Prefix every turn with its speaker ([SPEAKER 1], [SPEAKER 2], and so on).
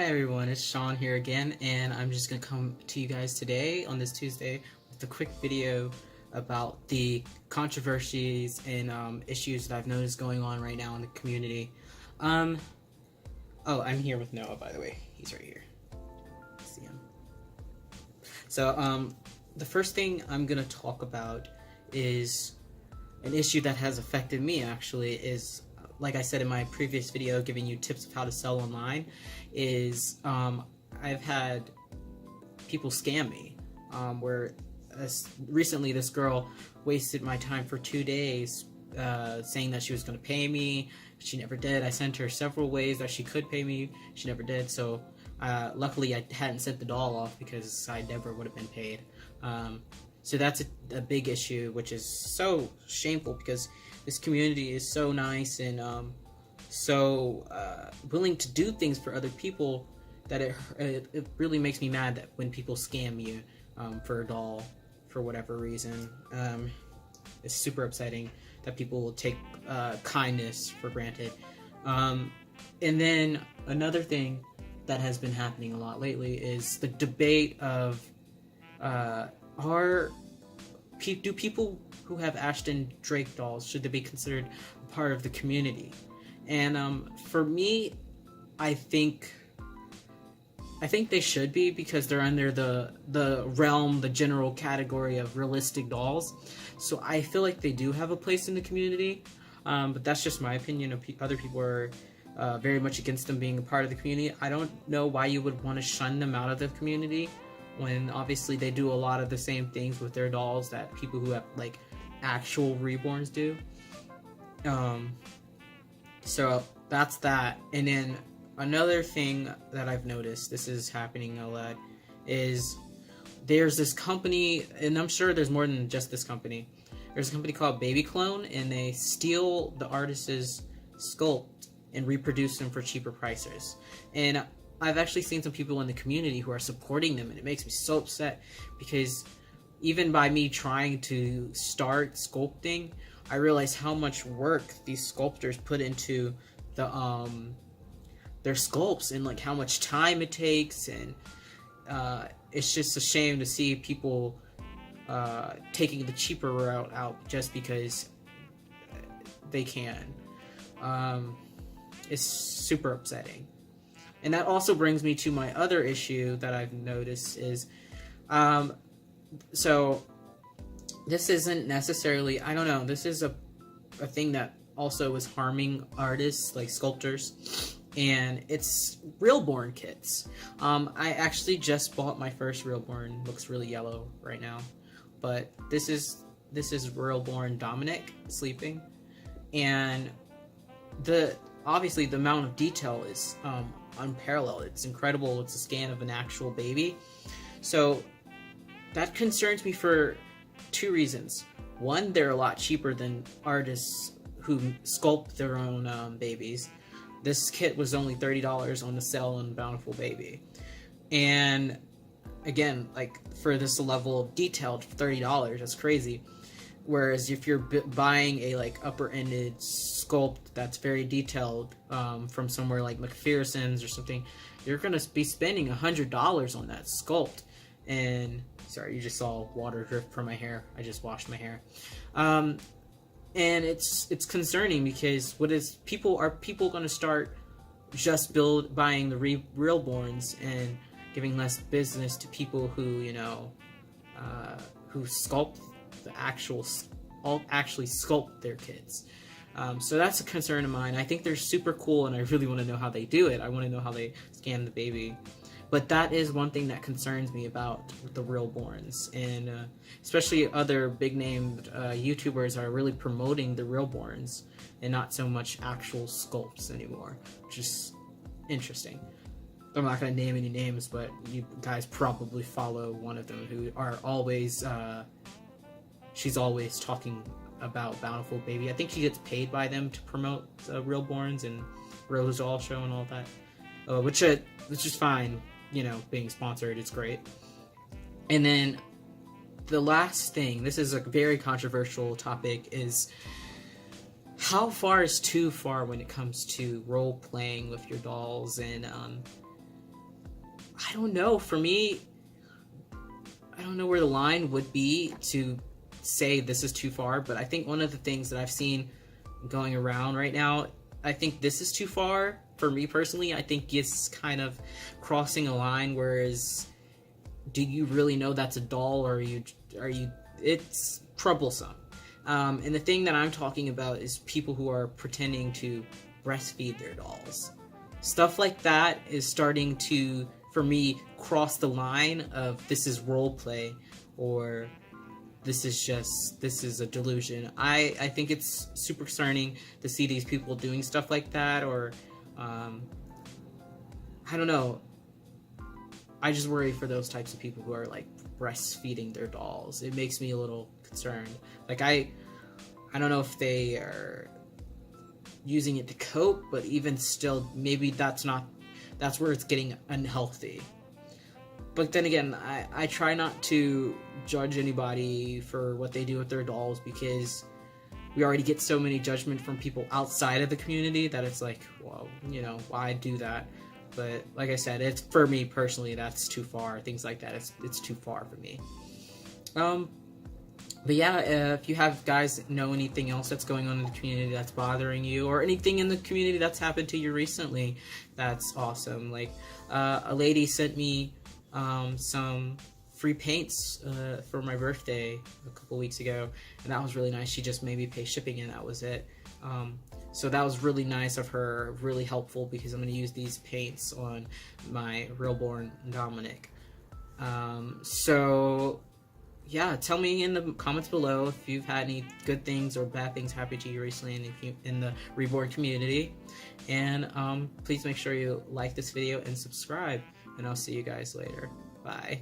[SPEAKER 1] Hi everyone, it's Sean here again, and I'm just going to come to you guys today on this Tuesday with a quick video about the controversies and issues that I've noticed going on right now in the community. Oh, I'm here with Noah, by the way. He's right here. See him. So, the first thing I'm going to talk about is an issue that has affected me, actually, is like I said in my previous video, giving you tips of how to sell online, is I've had people scam me. Recently this girl wasted my time for 2 days saying that she was going to pay me. She never did. I sent her several ways that she could pay me. She never did. So luckily I hadn't sent the doll off because I never would have been paid. So that's a big issue, which is so shameful because this community is so nice and so willing to do things for other people that it really makes me mad that when people scam you for a doll for whatever reason. It's super upsetting that people will take kindness for granted. And then another thing that has been happening a lot lately is the debate of do people who have Ashton Drake dolls, should they be considered a part of the community? And for me, I think they should be, because they're under the general category of realistic dolls. So I feel like they do have a place in the community, but that's just my opinion. Other people are very much against them being a part of the community. I don't know why you would want to shun them out of the community, when obviously they do a lot of the same things with their dolls that people who have like actual reborns do. So that's that. And then another thing that I've noticed, this is happening a lot, is there's this company, and I'm sure there's more than just this company. There's a company called Baby Clone, and they steal the artist's sculpt and reproduce them for cheaper prices. And I've actually seen some people in the community who are supporting them, and it makes me so upset, because even by me trying to start sculpting, I realize how much work these sculptors put into their sculpts, and like how much time it takes, and it's just a shame to see people taking the cheaper route out just because they can. It's super upsetting. And that also brings me to my other issue that I've noticed is, so this isn't necessarily, I don't know, this is a thing that also is harming artists, like sculptors, and it's reborn kits. I actually just bought my first reborn. Looks really yellow right now, but this is reborn Dominic sleeping, and obviously the amount of detail is unparalleled. It's incredible. It's a scan of an actual baby. So that concerns me for two reasons. One, they're a lot cheaper than artists who sculpt their own babies. This kit was only $30 on the sale on Bountiful Baby. And again, like, for this level of detail, $30, that's crazy. Whereas if you're buying a like upper-ended sculpt that's very detailed from somewhere like McPherson's or something, you're gonna be spending $100 on that sculpt. And sorry, you just saw water drip from my hair. I just washed my hair. And it's concerning, because are people gonna start just buying the reborns and giving less business to people who, you know, who sculpt actually sculpt their kids. So that's a concern of mine. I think they're super cool, and I really want to know how they do it. I want to know how they scan the baby. But that is one thing that concerns me about the reborns, and especially other big-named YouTubers are really promoting the reborns and not so much actual sculpts anymore, which is interesting. I'm not going to name any names, but you guys probably follow one of them who are always she's always talking about Bountiful Baby. I think she gets paid by them to promote reborns and Rose Doll Show and all that, which is fine. You know, being sponsored, it's great. And then the last thing, this is a very controversial topic, is how far is too far when it comes to role playing with your dolls, and don't know. For me, I don't know where the line would be to say this is too far, but I think one of the things that I've seen going around right now, I think this is too far. For me personally, I think it's kind of crossing a line, whereas do you really know that's a doll, or are you it's troublesome. And the thing that I'm talking about is people who are pretending to breastfeed their dolls. Stuff like that is starting to, for me, cross the line of this is role play, or this is a delusion. I think it's super concerning to see these people doing stuff like that, or I don't know. I just worry for those types of people who are like breastfeeding their dolls. It makes me a little concerned. Like I don't know if they are using it to cope, but even still, maybe that's where it's getting unhealthy. But then again, I try not to judge anybody for what they do with their dolls, because we already get so many judgment from people outside of the community that it's like, well, you know, why do that? But like I said, it's, for me personally, that's too far. Things like that, it's too far for me. But yeah, if you have guys know anything else that's going on in the community that's bothering you, or anything in the community that's happened to you recently, that's awesome. Like a lady sent me some free paints for my birthday a couple weeks ago, and that was really nice. She just made me pay shipping, and that was it. So that was really nice of her, really helpful, because I'm going to use these paints on my reborn Dominic. So yeah, tell me in the comments below if you've had any good things or bad things happen to you recently in the reborn community. And please make sure you like this video and subscribe, and I'll see you guys later. Bye.